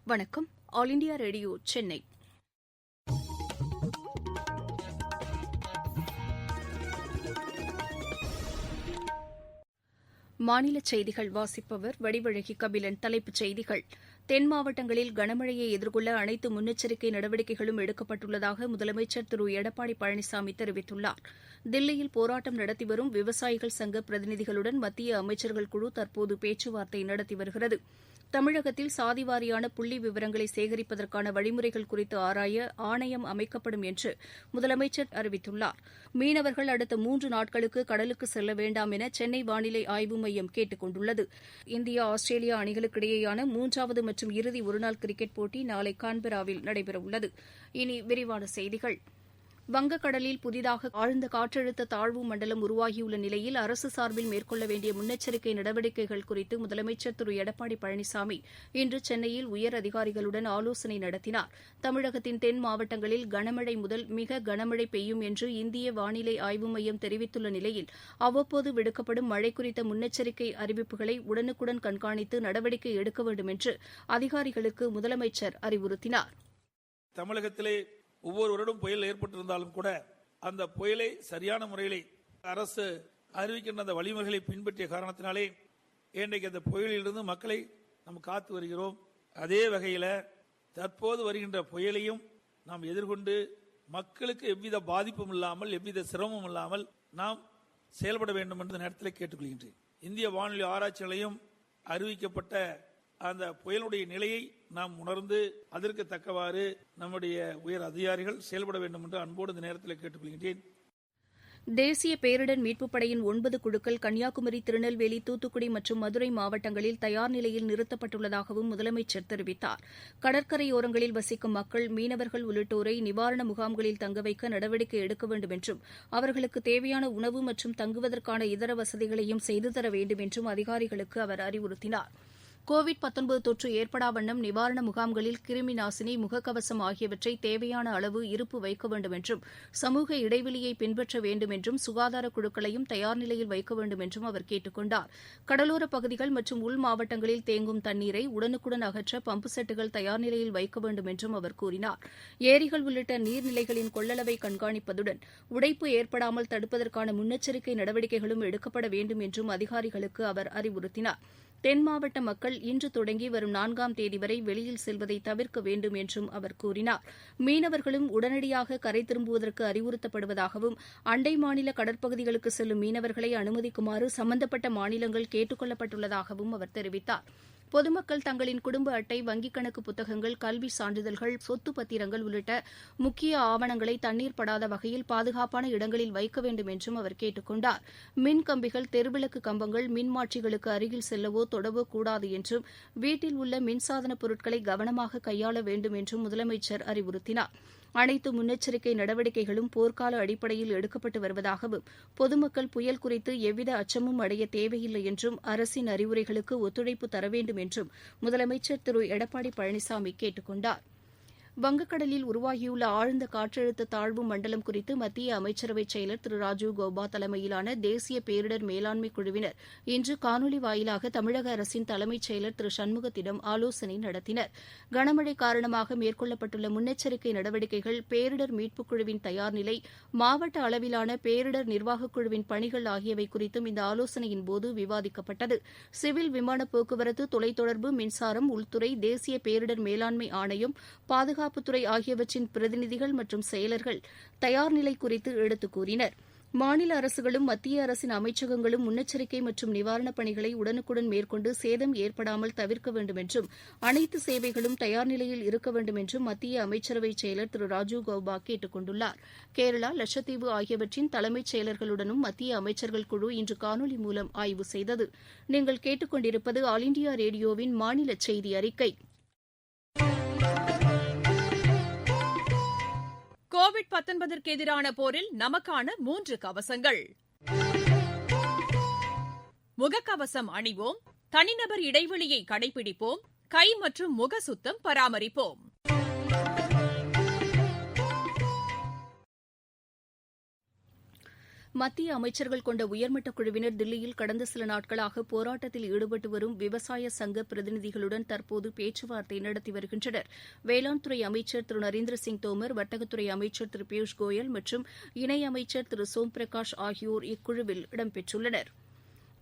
வணக்கம். All India radio Chennai. மாநிலச் செய்திகள் வாசிப்பவர் வடிவழகி கபிலன். தலைப்புச் செய்திகள்: தென் மாவட்டங்களில் கனமழையை எதிர்கொள்ள அனைத்து முன்னெச்சரிக்கை நடவடிக்கைகளும் எடுக்கப்பட்டுள்ளதாக முதலமைச்சர் திரு எடப்பாடி பழனிசாமி தெரிவித்துள்ளார். தில்லியில் போராட்டம் நடத்தி வரும் விவசாயிகள் சங்க பிரதிநிதிகளுடன் மத்திய அமைச்சர்கள் குழு தற்போது பேச்சுவார்த்தை நடத்தி வருகிறது. தமிழகத்தில் சாதிவாரியான புள்ளி விவரங்களை சேகரிப்பதற்கான வழிமுறைகள் குறித்து ஆராய ஆணையம் அமைக்கப்படும் என்று முதலமைச்சர் அறிவித்துள்ளார். மீனவர்கள் அடுத்த 3 நாட்களுக்கு கடலுக்கு செல்ல வேண்டாம் என சென்னை வானிலை ஆய்வு மையம் கேட்டுக் கொண்டுள்ளது. இந்தியா ஆஸ்திரேலியா அணிகளுக்கிடையேயான 3வது மற்றும் இறுதி ஒருநாள் கிரிக்கெட் போட்டி நாளை கான்பெராவில் நடைபெறவுள்ளது. இனி விரிவான செய்திகள். வங்கக்கடலில் புதிதாக ஆழ்ந்த காற்றழுத்த தாழ்வு மண்டலம் உருவாகியுள்ள நிலையில் அரசு சார்பில் மேற்கொள்ள வேண்டிய முன்னெச்சரிக்கை நடவடிக்கைகள் குறித்து முதலமைச்சர் திரு எடப்பாடி பழனிசாமி இன்று சென்னையில் உயர் அதிகாரிகளுடன் ஆலோசனை நடத்தினார். தமிழகத்தின் தென் மாவட்டங்களில் கனமழை முதல் மிக கனமழை பெய்யும் என்று இந்திய வானிலை ஆய்வு மையம் தெரிவித்துள்ள நிலையில் அவ்வப்போது விடுக்கப்படும் மழை குறித்த முன்னெச்சரிக்கை அறிவிப்புகளை உடனுக்குடன் கண்காணித்து நடவடிக்கை எடுக்க வேண்டும் என்று அதிகாரிகளுக்கு முதலமைச்சர் அறிவுறுத்தினார். தமிழகத்திலே ஒவ்வொரு வருடம் புயல் ஏற்பட்டிருந்தாலும் கூட அந்த புயலை சரியான முறையிலே அரசு அறிவிக்கின்ற அந்த வழிமுறைகளை பின்பற்றிய காரணத்தினாலே இன்றைக்கு அந்த புயலிலிருந்து மக்களை நாம் காத்து வருகிறோம். அதே வகையில் தற்போது வருகின்ற புயலையும் நாம் எதிர்கொண்டு மக்களுக்கு எவ்வித பாதிப்பும் இல்லாமல் எவ்வித சிரமமும் இல்லாமல் நாம் செயல்பட வேண்டும் என்று நேரத்தில் கேட்டுக்கொள்கின்றேன். இந்திய வானிலை ஆராய்ச்சி நிலையம் அறிவிக்கப்பட்ட அந்த புயலுடைய நிலையை நாம் உணர்ந்து அதற்கு தக்கவாறு நம்முடைய உயர் அதிகாரிகள் செயல்பட வேண்டும் என்று அன்போடு இந்த நேரத்தில் கேட்டுக்கொள்கின்றேன். தேசிய பேரிடர் மீட்புப் படையின் 9 குழுக்கள் கன்னியாகுமரி, திருநெல்வேலி, தூத்துக்குடி மற்றும் மதுரை மாவட்டங்களில் தயார் நிலையில் நிறுத்தப்பட்டுள்ளதாகவும் முதலமைச்சர் தெரிவித்தார். கடற்கரையோரங்களில் வசிக்கும் மக்கள், மீனவர்கள் உள்ளிட்டோரை நிவாரண முகாம்களில் தங்க வைக்க நடவடிக்கை எடுக்க வேண்டும் என்றும் அவர்களுக்கு தேவையான உணவு மற்றும் தங்குவதற்கான இதர வசதிகளையும் செய்து தர வேண்டும் என்றும் அதிகாரிகளுக்கு அவர் அறிவுறுத்தினார். கோவிட்-19 தொற்று ஏற்படா வண்ணம் நிவாரண முகாம்களில் கிருமி நாசினி, முகக்கவசம் ஆகியவற்றை தேவையான அளவு இருப்பு வைக்க வேண்டும் என்றும் சமூக இடைவெளியை பின்பற்ற வேண்டும் என்றும் சுகாதார குழுக்களையும் தயார் நிலையில் வைக்க வேண்டும் என்றும் அவர் கேட்டுக் கொண்டார். கடலோரப் பகுதிகள் மற்றும் உள் மாவட்டங்களில் தேங்கும் தண்ணீரை உடனுக்குடன் அகற்ற பம்பு செட்டுகள் தயார் நிலையில் வைக்க வேண்டும் என்றும் அவர் கூறினார். ஏரிகள் உள்ளிட்ட நீர்நிலைகளின் கொள்ளளவை கண்காணிப்பதுடன் உடைப்பு ஏற்படாமல் தடுப்பதற்கான முன்னெச்சரிக்கை நடவடிக்கைகளும் எடுக்கப்பட வேண்டும் என்றும் அதிகாரிகளுக்கு அவர் அறிவுறுத்தினார். தென் மாவட்ட மக்கள் இன்று தொடங்கி வரும் 4ஆம் தேதி வரை வெளியில் செல்வதை தவிர்க்க வேண்டும் என்றும் அவர் கூறினார். மீனவர்களும் உடனடியாக கரை திரும்புவதற்கு அறிவுறுத்தப்படுவதாகவும் அண்டை மாநில கடற்பகுதிகளுக்கு செல்லும் மீனவர்களை அனுமதிக்குமாறு சம்பந்தப்பட்ட மாநிலங்கள் கேட்டுக் கொள்ளப்பட்டுள்ளதாகவும் அவர் தெரிவித்தார். பொதுமக்கள் தங்களின் குடும்ப அட்டை, வங்கிக் கணக்கு புத்தகங்கள், கல்வி சான்றிதழ்கள், சொத்து பத்திரங்கள் உள்ளிட்ட முக்கிய ஆவணங்களை தண்ணீர் படாத வகையில் பாதுகாப்பான இடங்களில் வைக்க வேண்டும் என்றும் அவர் கேட்டுக் கொண்டார். மின் கம்பிகள், தெருவிளக்கு கம்பங்கள், மின்மாற்றிகளுக்கு அருகில் செல்லவோ தொடவோ கூடாது என்றும் வீட்டில் உள்ள மின்சாதன பொருட்களை கவனமாக கையாள வேண்டும் என்றும் முதலமைச்சர் அறிவுறுத்தினார். அனைத்து முன்னெச்சரிக்கை நடவடிக்கைகளும் போர்க்கால அடிப்படையில் எடுக்கப்பட்டு வருவதாகவும் பொதுமக்கள் புயல் குறித்து எவ்வித அச்சமும் அடைய தேவையில்லை என்றும் அரசின் அறிவுரைகளுக்கு ஒத்துழைப்பு தர வேண்டும் என்றும் முதலமைச்சர் திரு எடப்பாடி பழனிசாமி கேட்டுக் கொண்டார். வங்கக்கடலில் உருவாகியுள்ள ஆழ்ந்த காற்றழுத்த தாழ்வு மண்டலம் குறித்து மத்திய அமைச்சரவைச் செயலர் திரு ராஜீவ் கௌபா தலைமையிலான தேசிய பேரிடர் மேலாண்மை குழுவினர் இன்று காணொலி வாயிலாக தமிழக அரசின் தலைமைச் செயலர் திரு சண்முகத்திடம் ஆலோசனை நடத்தினர். கனமழை காரணமாக மேற்கொள்ளப்பட்டுள்ள முன்னெச்சரிக்கை நடவடிக்கைகள், பேரிடர் மீட்புக் குழுவின் தயார்நிலை, மாவட்ட அளவிலான பேரிடர் நிர்வாகக் குழுவின் பணிகள் ஆகியவை குறித்தும் இந்த ஆலோசனையின்போது விவாதிக்கப்பட்டது. சிவில் விமான போக்குவரத்து, தொலைத்தொடர்பு, மின்சாரம், உள்துறை, தேசிய பேரிடர் மேலாண்மை ஆணையம், பாதுகாப்புத்துறை ஆகியவற்றின் பிரதிநிதிகள் மற்றும் செயலர்கள் தயார் நிலை குறித்து எடுத்துக் கூறினர். மாநில அரசுகளும் மத்திய அரசின் அமைச்சகங்களும் முன்னெச்சரிக்கை மற்றும் நிவாரணப் பணிகளை உடனுக்குடன் மேற்கொண்டு சேதம் ஏற்படாமல் தவிர்க்க வேண்டும் என்றும் அனைத்து சேவைகளும் தயார் நிலையில் இருக்க வேண்டும் என்றும் மத்திய அமைச்சரவைச் செயலர் திரு ராஜீவ் கௌபா கேட்டுக் கொண்டுள்ளார். கேரளா, லட்சத்தீவு ஆகியவற்றின் தலைமைச் செயலர்களுடனும் மத்திய அமைச்சர்கள் குழு இன்று காணொலி மூலம் ஆய்வு செய்தது. நீங்கள் கேட்டுக் கொண்டிருப்பது ஆல் இண்டியா ரேடியோவின் மாநில செய்தி அறிக்கை. கோவிட்-19ற்கு எதிரான போரில் நமக்கான 3 கவசங்கள். முகக்கவசம் அணிவோம், தனிநபர் இடைவெளியை கடைபிடிப்போம், கை மற்றும் முக சுத்தம் பராமரிப்போம். மத்திய அமைச்சர்கள் கொண்ட உயர்மட்ட குழுவினர் தில்லியில் கடந்த சில நாட்களாக போராட்டத்தில் ஈடுபட்டு வரும் விவசாய சங்க பிரதிநிதிகளுடன் தற்போது பேச்சுவார்த்தை நடத்தி வருகின்றனர். வேளாண் துறை அமைச்சர் திரு நரேந்திர சிங் தோமர், வர்த்தகத்துறை அமைச்சர் திரு பியூஷ் கோயல் மற்றும் இணையமைச்சர் திரு சோம் பிரகாஷ் ஆகியோர் இக்குழுவில் இடம்பெற்றுள்ளனா்.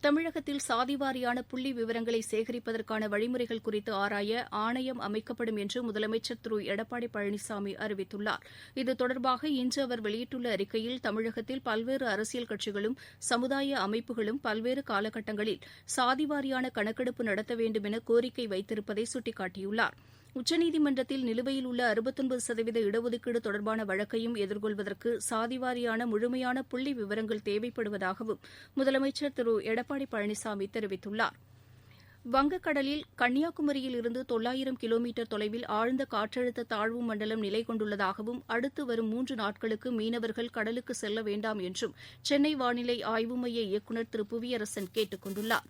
தமிழகத்தில் சாதிவாரியான புள்ளி விவரங்களை சேகரிப்பதற்கான வழிமுறைகள் குறித்து ஆராய ஆணையம் அமைக்கப்படும் என்று முதலமைச்சர் திரு எடப்பாடி பழனிசாமி அறிவித்துள்ளார். இது தொடர்பாக இன்று அவர் வெளியிட்டுள்ள அறிக்கையில் தமிழகத்தில் பல்வேறு அரசியல் கட்சிகளும் சமுதாய அமைப்புகளும் பல்வேறு காலகட்டங்களில் சாதிவாரியான கணக்கெடுப்பு நடத்த வேண்டும் என கோரிக்கை வைத்திருப்பதை சுட்டிக்காட்டியுள்ளார். உச்சநீதிமன்றத்தில் நிலுவையில் உள்ள 69% இடஒதுக்கீடு தொடர்பான வழக்கையும் எதிர்கொள்வதற்கு சாதிவாரியான முழுமையான புள்ளி விவரங்கள் தேவைப்படுவதாகவும் முதலமைச்சர் திரு எடப்பாடி பழனிசாமி தெரிவித்துள்ளார். வங்கக்கடலில் கன்னியாகுமரியில் இருந்து 900 கிலோமீட்டர் தொலைவில் ஆழ்ந்த காற்றழுத்த தாழ்வு மண்டலம் நிலை கொண்டுள்ளதாகவும் அடுத்து வரும் 3 நாட்களுக்கு மீனவர்கள் கடலுக்கு செல்ல வேண்டாம் என்றும் சென்னை வானிலை ஆய்வு மைய இயக்குநர் திரு புவியரசன் கேட்டுக் கொண்டுள்ளார்.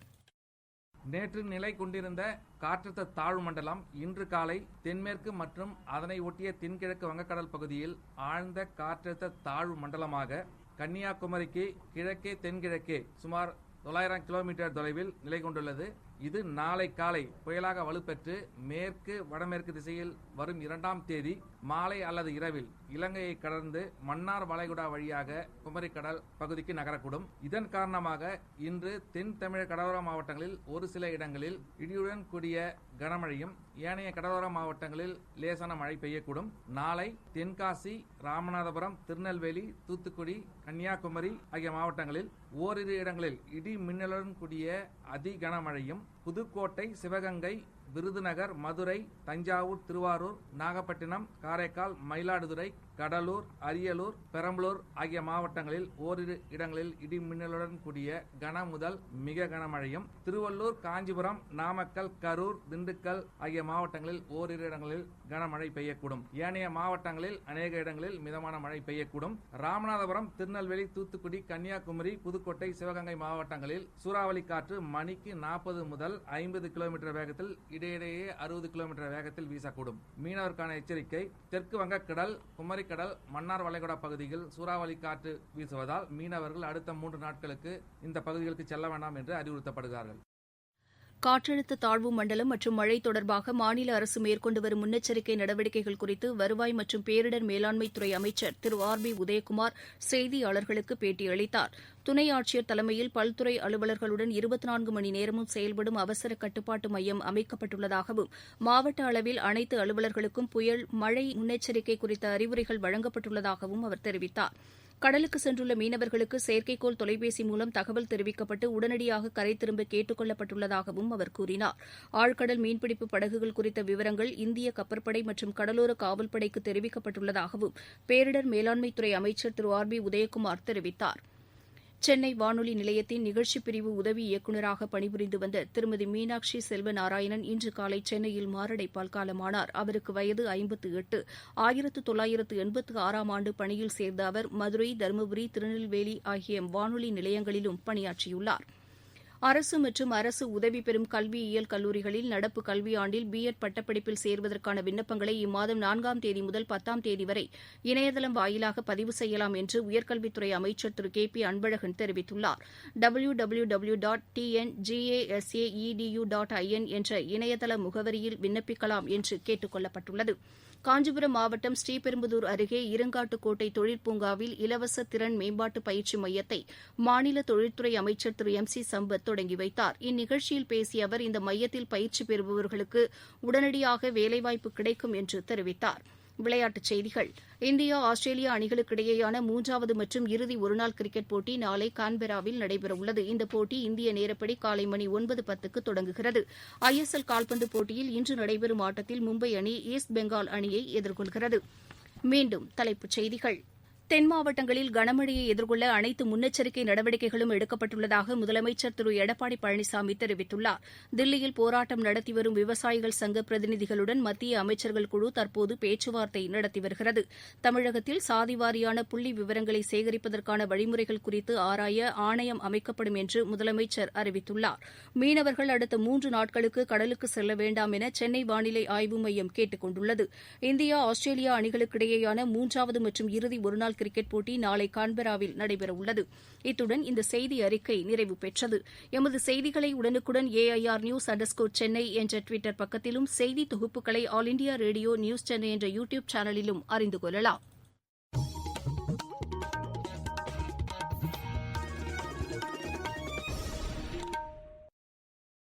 நேற்று நிலை கொண்டிருந்த காற்றழுத்த தாழ்வு மண்டலம் இன்று காலை தென்மேற்கு மற்றும் அதனை ஒட்டிய தென்கிழக்கு வங்கக்கடல் பகுதியில் ஆழ்ந்த காற்றழுத்த தாழ்வு மண்டலமாக கன்னியாகுமரிக்கு கிழக்கே தென்கிழக்கே சுமார் 900 கிலோமீட்டர் தொலைவில் நிலை கொண்டுள்ளது. இது நாளை காலை புயலாக வலுப்பெற்று மேற்கு வடமேற்கு திசையில் வரும் 2ஆம் தேதி மாலை அல்லது இரவில் இலங்கையை கடந்து மன்னார் வளைகுடா வழியாக குமரிக்கடல் பகுதிக்கு நகரக்கூடும். இதன் காரணமாக இன்று தென் தமிழக கடலோர மாவட்டங்களில் ஒரு சில இடங்களில் இடியுடன் கூடிய கனமழையும் ஏனைய கடலோர மாவட்டங்களில் லேசான மழை பெய்யக்கூடும். நாளை தென்காசி, ராமநாதபுரம், திருநெல்வேலி, தூத்துக்குடி, கன்னியாகுமரி ஆகிய மாவட்டங்களில் ஓரிரு இடங்களில் இடி மின்னலுடன் கூடிய அதி கனமழையும், புதுக்கோட்டை, சிவகங்கை, விருதுநகர், மதுரை, தஞ்சாவூர், திருவாரூர், நாகப்பட்டினம், காரைக்கால், மயிலாடுதுறை, கடலூர், அரியலூர், பெரம்பலூர் ஆகிய மாவட்டங்களில் ஓரிரு இடங்களில் இடி மின்னலுடன் கூடிய கன முதல் மிக கனமழையும், திருவள்ளூர், காஞ்சிபுரம், நாமக்கல், கரூர், திண்டுக்கல் ஆகிய மாவட்டங்களில் ஓரிரு இடங்களில் கனமழை பெய்யக்கூடும். ஏனைய மாவட்டங்களில் அநேக இடங்களில் மிதமான மழை பெய்யக்கூடும். ராமநாதபுரம், திருநெல்வேலி, தூத்துக்குடி, கன்னியாகுமரி, புதுக்கோட்டை, சிவகங்கை மாவட்டங்களில் சூறாவளி காற்று மணிக்கு 40 முதல் 50 கிலோமீட்டர் வேகத்தில் இடையிடையே 60 கிலோமீட்டர் வேகத்தில் வீசக்கூடும். மீனவருக்கான எச்சரிக்கை: தெற்கு வங்கக்கடல், குமரிக்கடல், மன்னார் வளைகுடா பகுதியில் சூறாவளி காற்று வீசுவதால் மீனவர்கள் அடுத்த 3 நாட்களுக்கு இந்த பகுதிகளுக்கு செல்ல வேண்டாம் என்று அறிவுறுத்தப்படுகிறார்கள். காற்றழுத்த தாழ்வு மண்டலம் மற்றும் மழை தொடர்பாக மாநில அரசு மேற்கொண்டு வரும் முன்னெச்சரிக்கை நடவடிக்கைகள் குறித்து வருவாய் மற்றும் பேரிடர் மேலாண்மைத்துறை அமைச்சர் திரு RB உதயகுமார் செய்தியாளர்களுக்கு பேட்டியளித்தார். துணை ஆட்சியர் தலைமையில் பல்துறை அலுவலர்களுடன் 24 மணி நேரமும் செயல்படும் அவசர கட்டுப்பாட்டு மையம் அமைக்கப்பட்டுள்ளதாகவும் மாவட்ட அளவில் அனைத்து அலுவலர்களுக்கும் புயல், மழை முன்னெச்சரிக்கை குறித்த அறிவுரைகள் வழங்கப்பட்டுள்ளதாகவும் அவர் தெரிவித்தார். கடலுக்கு சென்றுள்ள மீனவர்களுக்கு செயற்கைக்கோள் தொலைபேசி மூலம் தகவல் தெரிவிக்கப்பட்டு உடனடியாக கரை திரும்ப கேட்டுக் கொள்ளப்பட்டுள்ளதாகவும் அவர் கூறினார். ஆழ்கடல் மீன்பிடிப்பு படகுகள் குறித்த விவரங்கள் இந்திய கப்பற்படை மற்றும் கடலோர காவல்படைக்கு தெரிவிக்கப்பட்டுள்ளதாகவும் பேரிடர் மேலாண்மைத்துறை அமைச்சர் திரு RB உதயகுமார் தெரிவித்தார். சென்னை வானொலி நிலையத்தின் நிகழ்ச்சிப் பிரிவு உதவி இயக்குநராக பணிபுரிந்து வந்த திருமதி மீனாட்சி செல்வநாராயணன் இன்று காலை சென்னையில் மாரடைப்பால் காலமானார். அவருக்கு வயது 58. 1986ஆம் ஆண்டு பணியில் சேர்ந்த அவர் மதுரை, தருமபுரி, திருநெல்வேலி ஆகிய வானொலி நிலையங்களிலும் பணியாற்றியுள்ளார். அரசு மற்றும் அரசு உதவி பெறும் கல்வியியல் கல்லூரிகளில் நடப்பு கல்வியாண்டில் B.Ed பட்டப்படிப்பில் சேர்வதற்கான விண்ணப்பங்களை இம்மாதம் 4ஆம் தேதி முதல் 10ஆம் தேதி வரை இணையதளம் வாயிலாக பதிவு செய்யலாம் என்று உயர்கல்வித்துறை அமைச்சர் திரு KP அன்பழகன் தெரிவித்துள்ளார். www.tngasaedu.in என்ற இணையதள முகவரியில் விண்ணப்பிக்கலாம் என்று கேட்டுக் கொள்ளப்பட்டுள்ளது. காஞ்சிபுரம் மாவட்டம் ஸ்ரீபெரும்புதூர் அருகே இருங்காட்டுக்கோட்டை தொழிற்பூங்காவில் இலவச திறன் மேம்பாட்டு பயிற்சி மையத்தை மாநில தொழில்துறை அமைச்சர் திரு MC சம்பத் தொடங்கி வைத்தார். இந்நிகழ்ச்சியில் பேசிய அவர் இந்த மையத்தில் பயிற்சி பெறுபவர்களுக்கு உடனடியாக வேலைவாய்ப்பு கிடைக்கும் என்று தெரிவித்தார். விளையாட்டுச் செய்திகள்: இந்தியா, ஆஸ்திரேலியா அணிகளுக்கிடையேயான 3வது மற்றும் இறுதி ஒருநாள் கிரிக்கெட் போட்டி நாளை கான்பெராவில் நடைபெறவுள்ளது. இந்த போட்டி இந்திய நேரப்படி காலை மணி 9:10க்கு தொடங்குகிறது. ISL கால்பந்து போட்டியில் இன்று நடைபெறும் ஆட்டத்தில் மும்பை அணி ஈஸ்ட் பெங்கால் அணியை எதிர்கொள்கிறது. மீண்டும் தலைப்புச் செய்திகள்: தென் மாவட்டங்களில் கனமழையை எதிர்கொள்ள அனைத்து முன்னெச்சரிக்கை நடவடிக்கைகளும் எடுக்கப்பட்டுள்ளதாக முதலமைச்சர் திரு எடப்பாடி பழனிசாமி தெரிவித்துள்ளார். தில்லியில் போராட்டம் நடத்தி வரும் விவசாயிகள் சங்க பிரதிநிதிகளுடன் மத்திய அமைச்சர்கள் குழு தற்போது பேச்சுவார்த்தை நடத்தி வருகிறது. தமிழகத்தில் சாதிவாரியான புள்ளி விவரங்களை சேகரிப்பதற்கான வழிமுறைகள் குறித்து ஆராய ஆணையம் அமைக்கப்படும் என்று முதலமைச்சர் அறிவித்துள்ளார். மீனவர்கள் அடுத்த 3 நாட்களுக்கு கடலுக்கு செல்ல வேண்டாம் என சென்னை வானிலை ஆய்வு மையம் கேட்டுக் கொண்டுள்ளது. இந்தியா, ஆஸ்திரேலியா அணிகளுக்கிடையேயான 3வது மற்றும் இறுதி ஒருநாள் கிரிக்கெட் போட்டி நாளை கான்பெராவில் நடைபெறவுள்ளது. இத்துடன் இந்த செய்தி அறிக்கை நிறைவு பெற்றது. எமது செய்திகளை உடனுக்குடன் AIR News_சென்னை என்ற டுவிட்டர் பக்கத்திலும் செய்தி தொகுப்புகளை all India radio news Chennai என்ற யூடியூப் சேனலிலும் அறிந்து கொள்ளலாம்.